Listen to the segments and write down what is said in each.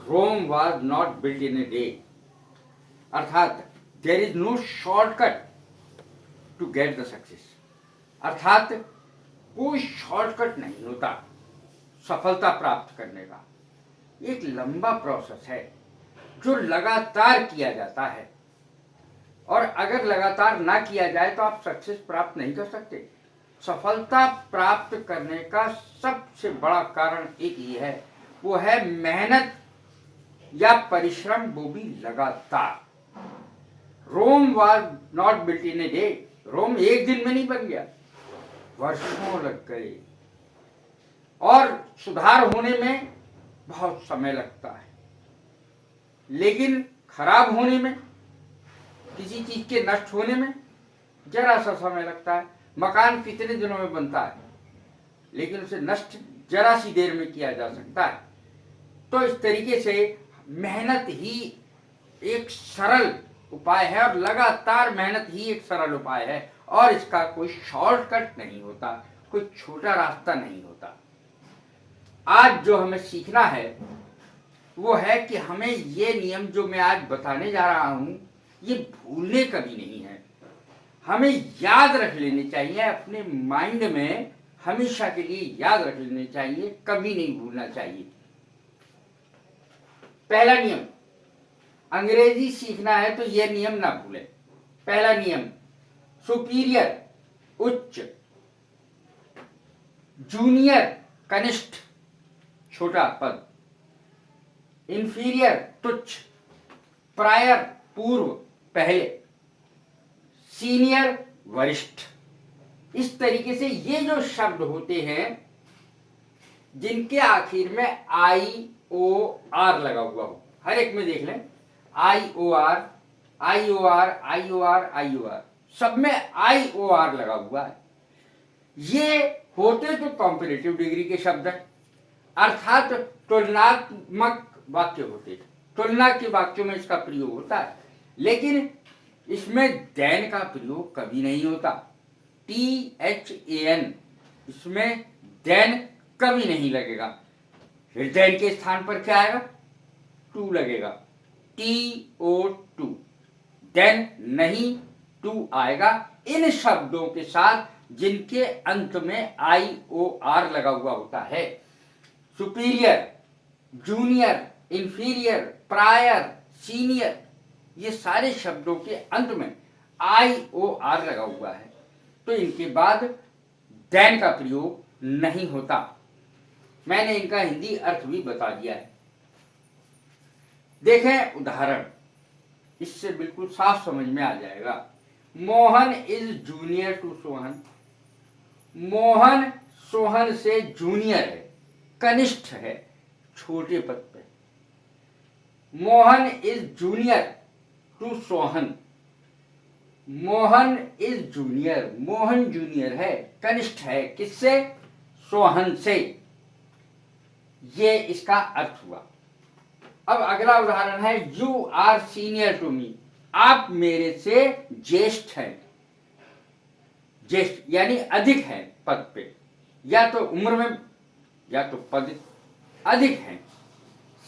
Rome was not build in a day, अर्थात there is no shortcut to get the success, अर्थात कोई shortcut नहीं होता सफलता प्राप्त करने का। एक लंबा प्रोसेस है जो लगातार किया जाता है, और अगर लगातार ना किया जाए तो आप सक्सेस प्राप्त नहीं कर सकते। सफलता प्राप्त करने का सबसे बड़ा कारण एक ही है, वो है मेहनत या परिश्रम, वो भी लगातार। Rome was not built in a day, Rome एक दिन में नहीं बन गया, वर्षों लग गए, और सुधार होने में बहुत समय लगता है। लेकिन खराब होने में, किसी चीज के नष्ट होने में जरा सा समय लगता है। मकान कितने दिनों में बनता है, लेकिन उसे नष्ट जरा सी देर में किया जा सकता है। तो इस तरीके से मेहनत ही एक सरल उपाय है, और लगातार मेहनत ही एक सरल उपाय है, और इसका कोई शॉर्टकट नहीं होता, कोई छोटा रास्ता नहीं होता। आज जो हमें सीखना है वो है कि हमें ये नियम जो मैं आज बताने जा रहा हूं ये भूलने कभी नहीं है, हमें याद रख लेने चाहिए, अपने माइंड में हमेशा के लिए याद रख लेने चाहिए, कभी नहीं भूलना चाहिए। पहला नियम, अंग्रेजी सीखना है तो यह नियम ना भूलें। पहला नियम, सुपीरियर उच्च, जूनियर कनिष्ठ छोटा पद, इंफीरियर तुच्छ, प्रायर पूर्व पहले, सीनियर वरिष्ठ। इस तरीके से ये जो शब्द होते हैं जिनके आखिर में आई ओ आर लगा हुआ हो, हर एक में देख लें, I O R I O R I O R I O R, सब में आई ओ आर लगा हुआ है। ये होते तो कॉम्पिटिटिव डिग्री के शब्द हैं, अर्थात तुलनात्मक वाक्य होते थे, तुलना के वाक्यों में इसका प्रयोग होता है, लेकिन इसमें देन का प्रयोग कभी नहीं होता। THAN, इसमें देन कभी नहीं लगेगा। फिर देन के स्थान पर क्या आएगा, टू लगेगा, TO2, देन नहीं टू आएगा इन शब्दों के साथ जिनके अंत में IOR लगा हुआ होता है। Superior, junior, inferior, prior, senior, ये सारे शब्दों के अंत में IOR लगा हुआ है, तो इनके बाद देन का प्रयोग नहीं होता। मैंने इनका हिंदी अर्थ भी बता दिया है। देखें उदाहरण, इससे बिल्कुल साफ समझ में आ जाएगा। Mohan is junior to Sohan, Mohan Sohan से जूनियर है, कनिष्ठ है, छोटे पद पे। Mohan is junior to Sohan, Mohan is junior, Mohan junior है, कनिष्ठ है, किससे, सोहन से। ये इसका अर्थ हुआ। अब अगला उदाहरण है, you are senior to me, आप मेरे से ज्येष्ठ हैं, ज्येष्ठ यानी अधिक है पद पे, या तो उम्र में या तो पद अधिक है।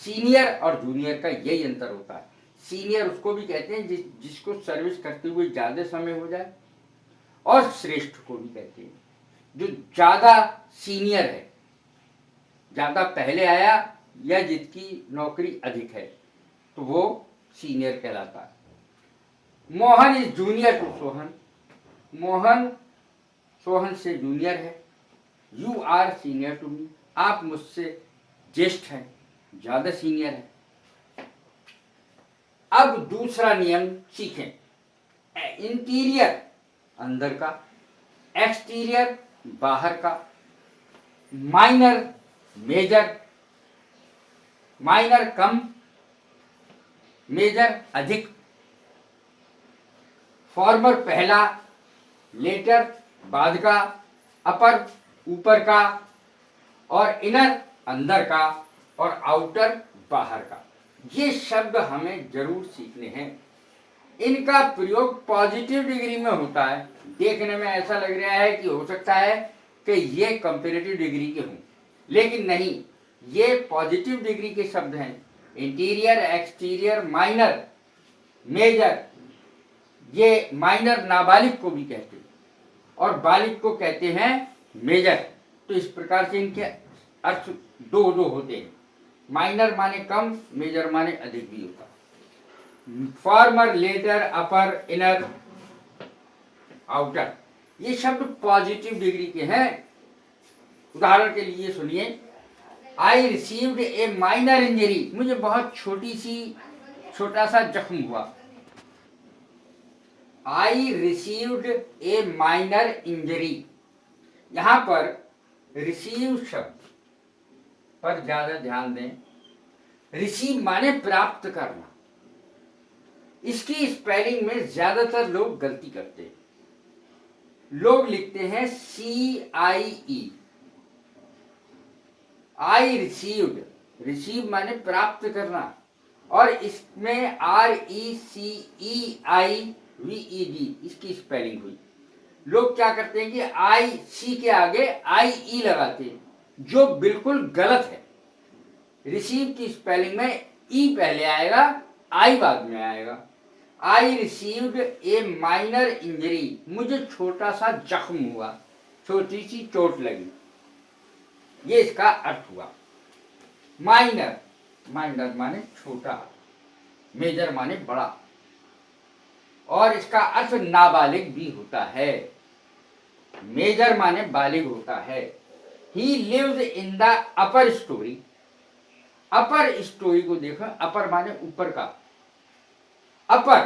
सीनियर और जूनियर का यही अंतर होता है। सीनियर उसको भी कहते हैं जिसको सर्विस करते हुए ज्यादा समय हो जाए, और श्रेष्ठ को भी कहते हैं जो ज्यादा सीनियर है, ज्यादा पहले आया या जिसकी नौकरी अधिक है, तो वो सीनियर कहलाता है। Mohan is junior to Sohan, Mohan Sohan से जूनियर है। You are senior to me, आप मुझसे ज्येष्ठ हैं, ज्यादा सीनियर है। अब दूसरा नियम सीखें। इंटीरियर अंदर का, एक्सटीरियर बाहर का, माइनर मेजर, माइनर कम, मेजर अधिक, फॉर्मर पहला, लेटर बाद का, अपर ऊपर का, और इनर अंदर का, और आउटर बाहर का। ये शब्द हमें जरूर सीखने हैं। इनका प्रयोग पॉजिटिव डिग्री में होता है। देखने में ऐसा लग रहा है कि हो सकता है कि ये कंपैरेटिव डिग्री के हों, लेकिन नहीं, ये पॉजिटिव डिग्री के शब्द हैं। Interior, exterior, minor, major. ये माइनर नाबालिग को भी कहते हैं और बालिग को कहते हैं मेजर। तो इस प्रकार से इनके अर्थ दो दो होते हैं। माइनर माने कम, मेजर माने अधिक भी होता है। फॉर्मर, लेटर, अपर, इनर, आउटर, ये शब्द पॉजिटिव डिग्री के हैं। उदाहरण के लिए सुनिए, I received A minor injury, मुझे बहुत छोटा सा जख्म हुआ। I received A minor injury, यहां पर रिसीव शब्द पर ज्यादा ध्यान दें। रिसीव माने प्राप्त करना। इसकी स्पेलिंग में ज्यादातर लोग गलती करते हैं। लोग लिखते हैं CIE, आई रिसीव्ड, रिसीव माने प्राप्त करना, और इसमें RECEIVED इसकी स्पेलिंग हुई। लोग क्या करते हैं कि IC के आगे IE लगाते हैं, जो बिल्कुल गलत है। रिसीव की स्पेलिंग में E पहले आएगा, I बाद में आएगा। I received A minor injury, मुझे छोटा सा जख्म हुआ, छोटी सी चोट लगी, ये इसका अर्थ हुआ। माइनर, माइनर माने छोटा, मेजर माने बड़ा, और इसका अर्थ नाबालिग भी होता है। मेजर माने बालिग होता है। He lives in the upper story, upper story को देखो, अपर माने ऊपर का, upper.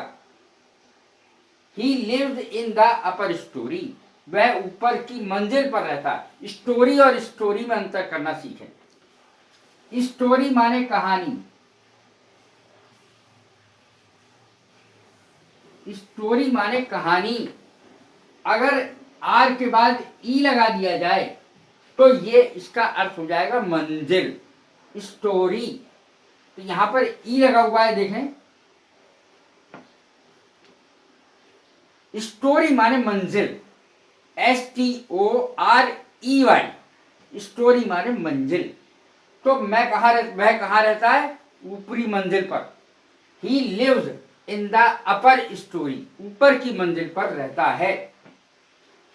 He lives in the upper story, वह ऊपर की मंजिल पर रहता है। स्टोरी और स्टोरी में अंतर करना सीखें। स्टोरी माने कहानी, स्टोरी माने कहानी। अगर आर के बाद ई लगा दिया जाए तो ये इसका अर्थ हो जाएगा मंजिल, स्टोरी। तो यहां पर ई लगा हुआ है, देखें। स्टोरी माने मंजिल, STOREY, स्टोरी माने मंजिल। तो वह कहाँ रहता है? ऊपरी मंजिल पर। He lives in the upper storey, ऊपर की मंजिल पर रहता है।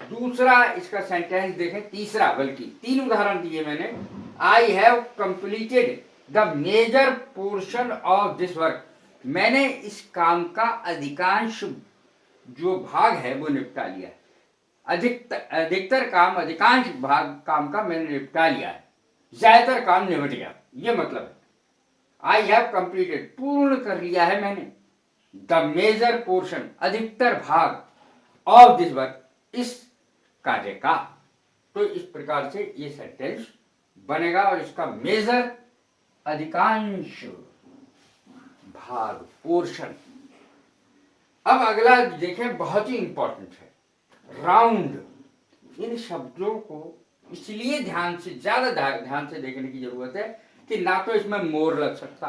दूसरा इसका सेंटेंस देखें, तीसरा, बल्कि 3 उदाहरण दिए मैंने। I have completed the major portion of this work, मैंने इस काम का अधिकांश जो भाग है वो निपटा लिया है। अधिकतर काम, अधिकांश भाग काम का मैंने निपटा लिया है, ज्यादातर काम निपट गया, ये मतलब है। आई हैव कंप्लीटेड, पूर्ण कर लिया है मैंने। द मेजर पोर्शन, अधिकतर भाग, ऑफ दिस वर्क, इस कार्य का। तो इस प्रकार से ये सेंटेंस बनेगा, और इसका मेजर अधिकांश भाग, पोर्शन। अब अगला देखें, बहुत ही इंपॉर्टेंट है, राउंड। इन शब्दों को इसलिए ज्यादा ध्यान से देखने की जरूरत है कि ना तो इसमें मोर लग सकता,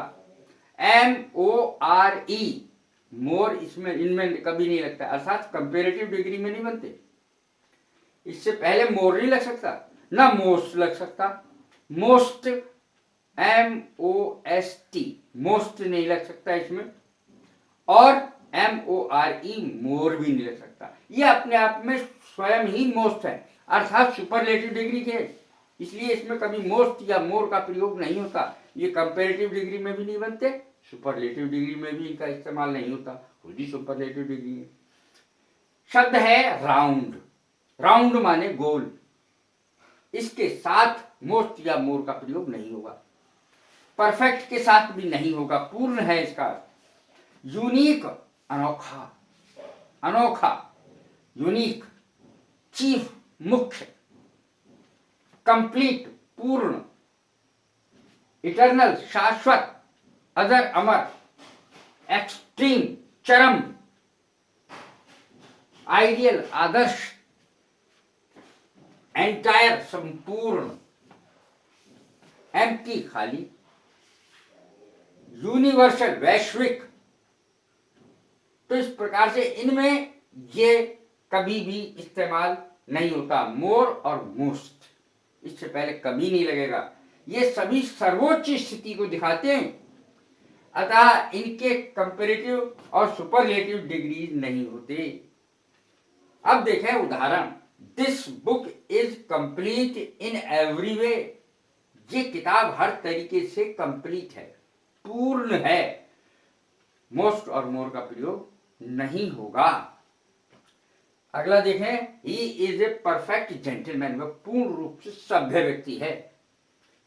MORE, मोर इसमें, इनमें कभी नहीं लगता, अर्थात कंपेरेटिव डिग्री में नहीं बनते। इससे पहले मोर नहीं लग सकता, ना मोस्ट लग सकता। मोस्ट, MOST, मोस्ट नहीं लग सकता इसमें, और MORE, मोर भी नहीं लग सकता। ये अपने आप में स्वयं ही मोस्ट है, अर्थात सुपरलेटिव डिग्री के, इसलिए इसमें कभी मोस्ट या मोर का प्रयोग नहीं होता। ये कंपेरेटिव डिग्री में भी नहीं बनते, सुपरलेटिव डिग्री में भी इनका इस्तेमाल नहीं होता, खुद ही सुपरलेटिव डिग्री है। शब्द है राउंड, राउंड माने गोल। इसके साथ मोस्ट या मोर का प्रयोग नहीं होगा, परफेक्ट के साथ भी नहीं होगा, पूर्ण है इसका। यूनिक, अनोखा, अनोखा, यूनिक, चीफ, मुख्य, कंप्लीट, पूर्ण, इटर्नल, शाश्वत, अदर, अमर, एक्सट्रीम, चरम, आइडियल, आदर्श, एंटायर, संपूर्ण, एम्प्टी, खाली, यूनिवर्सल, वैश्विक। तो इस प्रकार से इनमें ये कभी भी इस्तेमाल नहीं होता, मोर और मोस्ट, इससे पहले कभी नहीं लगेगा। ये सभी सर्वोच्च स्थिति को दिखाते हैं, अतः इनके कंपैरेटिव और सुपरलेटिव डिग्रीज नहीं होते। अब देखें उदाहरण, this book is complete in every way. ये किताब हर तरीके से कंप्लीट है, पूर्ण है। मोस्ट और मोर का प्रयोग नहीं होगा। अगला देखें, he is a perfect gentleman. वह पूर्ण रूप से सभ्य व्यक्ति है।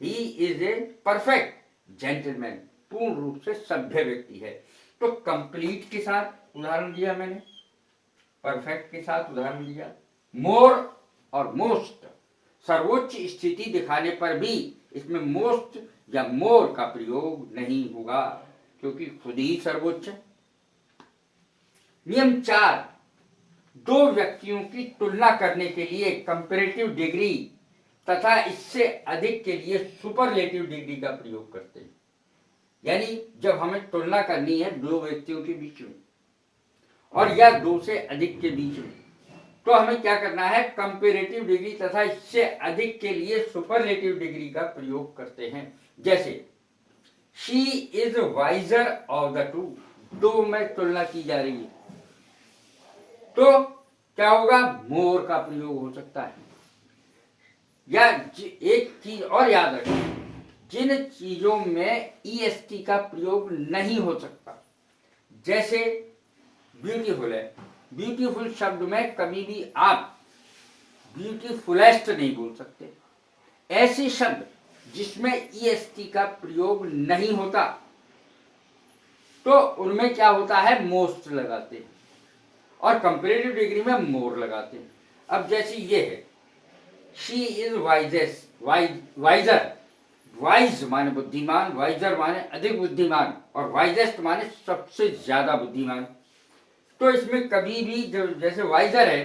He is a perfect gentleman, पूर्ण रूप से सभ्य व्यक्ति है। तो कंप्लीट के साथ उदाहरण दिया मैंने, परफेक्ट के साथ उदाहरण दिया। मोर और मोस्ट सर्वोच्च स्थिति दिखाने पर भी इसमें मोस्ट या मोर का प्रयोग नहीं होगा, क्योंकि खुद ही सर्वोच्च है। नियम 4, दो व्यक्तियों की तुलना करने के लिए कंपैरेटिव डिग्री तथा इससे अधिक के लिए सुपरलेटिव डिग्री का प्रयोग करते हैं। यानी जब हमें तुलना करनी है दो व्यक्तियों के बीच में और या दो से अधिक के बीच में, तो हमें क्या करना है, कंपैरेटिव डिग्री तथा इससे अधिक के लिए सुपरलेटिव डिग्री का प्रयोग करते हैं। जैसे she is wiser of the two, दो में तुलना की जा रही है, तो क्या होगा, मोर का प्रयोग हो सकता है। या एक चीज और याद रखें, जिन चीजों में ईएसटी का प्रयोग नहीं हो सकता, जैसे ब्यूटीफुल है, ब्यूटीफुल शब्द में कभी भी आप ब्यूटीफुलेस्ट नहीं बोल सकते। ऐसे शब्द जिसमें ईएसटी का प्रयोग नहीं होता, तो उनमें क्या होता है, मोस्ट लगाते हैं और कंपैरेटिव डिग्री में मोर लगाते हैं। अब जैसे ये है, she is wisest, wiser, wise माने बुद्धिमान, वाइजर माने अधिक बुद्धिमान और वाइजेस्ट माने सबसे ज्यादा बुद्धिमान। तो इसमें कभी भी जैसे वाइजर है,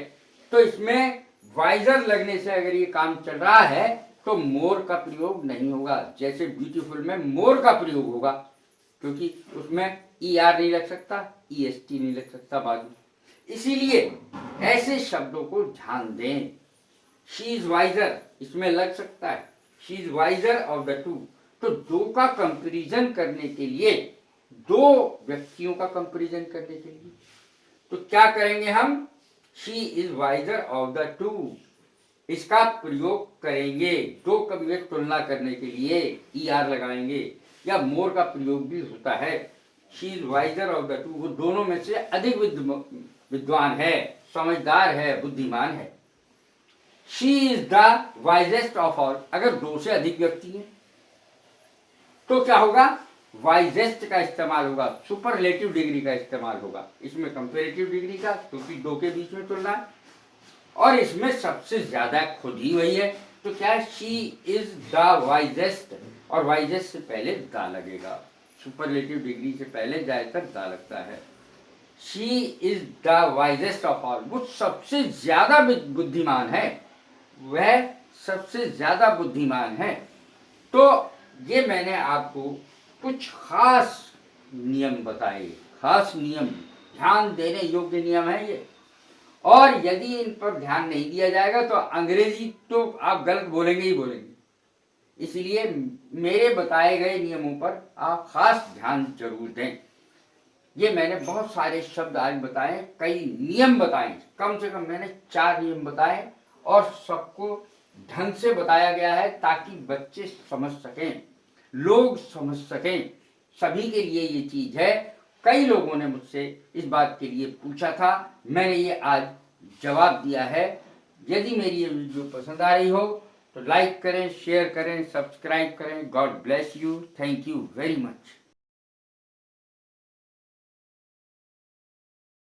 तो इसमें वाइजर लगने से अगर ये काम चल रहा है तो मोर का प्रयोग नहीं होगा। जैसे ब्यूटीफुल में मोर का प्रयोग होगा, क्योंकि उसमें ER नहीं लग सकता, EST नहीं लग सकता बाद में। इसीलिए ऐसे शब्दों को ध्यान दें। शी इज वाइजर इसमें लग सकता है, she is wiser of the two. तो दो का कंपैरिजन करने के लिए, दो व्यक्तियों का कंपैरिजन करने के लिए, तो क्या करेंगे हम, she is wiser of the two, इसका प्रयोग करेंगे। दो कभी तुलना करने के लिए ER लगाएंगे। या मोर का प्रयोग भी होता है, she is wiser of the two, वो दोनों में से अधिक विद्वान है, समझदार है, बुद्धिमान है। She is the wisest of all, अगर दो से अधिक व्यक्ति हैं तो क्या होगा, वाइजेस्ट का इस्तेमाल होगा, सुपरलेटिव डिग्री का इस्तेमाल होगा। इसमें कंपैरेटिव डिग्री का, क्योंकि दो के बीच में तुलना है, और इसमें सबसे ज्यादा खुद ही वही है, तो क्या है, शी इज द वाइजेस्ट, और वाइजेस्ट से पहले द लगेगा। सुपरलेटिव डिग्री से पहले ज्यादातर द लगता है। She is the wisest of all, वो सबसे ज्यादा बुद्धिमान है, वह सबसे ज्यादा बुद्धिमान है। तो ये मैंने आपको कुछ खास नियम बताए, खास नियम, ध्यान देने योग्य नियम है ये। और यदि इन पर ध्यान नहीं दिया जाएगा तो अंग्रेजी तो आप गलत बोलेंगे ही बोलेंगे। इसलिए मेरे बताए गए नियमों पर आप खास ध्यान जरूर दें। ये मैंने बहुत सारे शब्द आज बताए, कई नियम बताए, कम से कम मैंने 4 नियम बताए और सबको ढंग से बताया गया है ताकि बच्चे समझ सकें, लोग समझ सकें। सभी के लिए ये चीज है। कई लोगों ने मुझसे इस बात के लिए पूछा था, मैंने ये आज जवाब दिया है। यदि मेरी ये वीडियो पसंद आ रही हो तो लाइक करें, शेयर करें, सब्सक्राइब करें। God bless you, thank you very much.